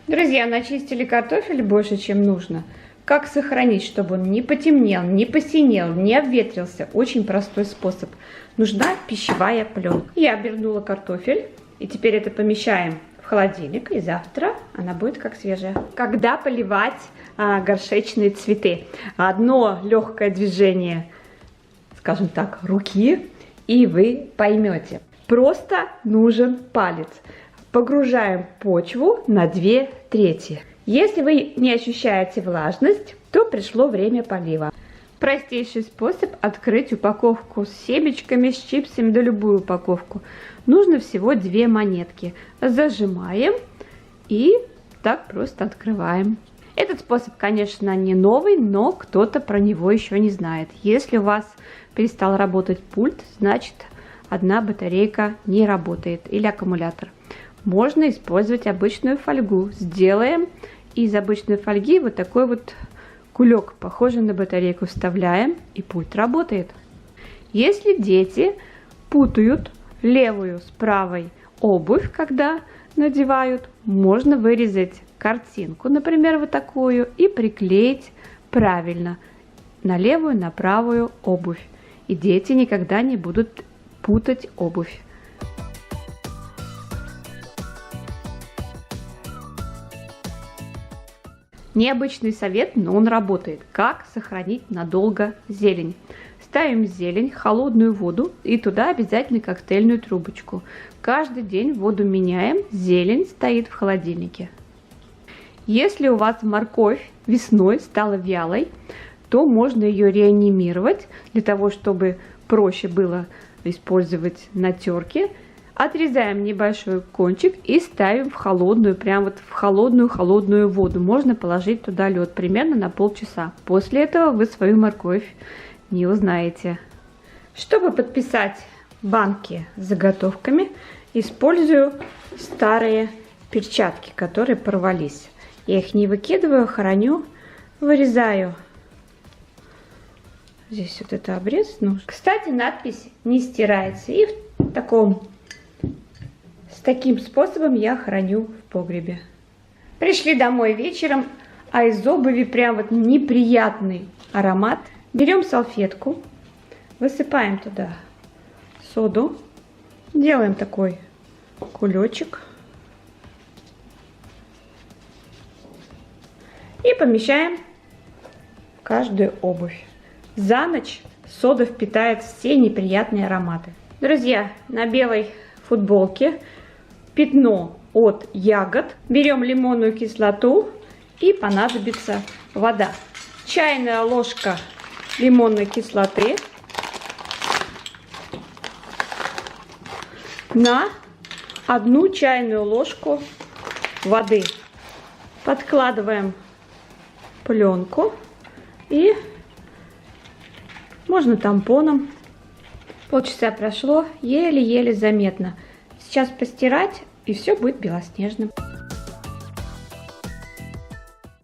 Друзья, начистили картофель больше, чем нужно. Как сохранить, чтобы он не потемнел, не посинел, не обветрился? Очень простой способ. Нужна пищевая пленка. Я обернула картофель, и теперь это помещаем в холодильник, и завтра она будет как свежая. Когда поливать горшечные цветы? Одно легкое движение, скажем так, руки, и вы поймете. Просто нужен палец. Погружаем почву на 2/3. Если вы не ощущаете влажность, то пришло время полива. Простейший способ открыть упаковку с семечками, с чипсами, да любую упаковку. Нужно всего 2 монетки. Зажимаем и так просто открываем. Этот способ, конечно, не новый, но кто-то про него еще не знает. Если у вас перестал работать пульт, значит одна батарейка не работает или аккумулятор. Можно использовать обычную фольгу. Сделаем из обычной фольги вот такой вот кулек, похожий на батарейку, вставляем, и пульт работает. Если дети путают левую с правой обувь, когда надевают, можно вырезать картинку, например, вот такую, и приклеить правильно на левую, на правую обувь. И дети никогда не будут путать обувь. Необычный совет, но он работает. Как сохранить надолго зелень? Ставим зелень, холодную воду и туда обязательно коктейльную трубочку. Каждый день воду меняем, зелень стоит в холодильнике. Если у вас морковь весной стала вялой, то можно ее реанимировать для того, чтобы проще было использовать на терке. Отрезаем небольшой кончик и ставим в холодную, прям вот в холодную воду. Можно положить туда лед примерно на полчаса. После этого вы свою морковь не узнаете. Чтобы подписать банки с заготовками, использую старые перчатки, которые порвались. Я их не выкидываю, храню, вырезаю. Здесь вот это обрез нужен. Кстати, надпись не стирается. И с таким способом я храню в погребе. Пришли домой вечером, а из обуви прям вот неприятный аромат. Берем салфетку, высыпаем туда соду, делаем такой кулечек и помещаем в каждую обувь. За ночь сода впитает все неприятные ароматы. Друзья, на белой футболке пятно от ягод. Берем лимонную кислоту и понадобится вода. Чайная ложка лимонной кислоты на 1 чайную ложку воды. Подкладываем пленку и можно тампоном. Полчаса прошло, еле-еле заметно. Сейчас постирать, и все будет белоснежным.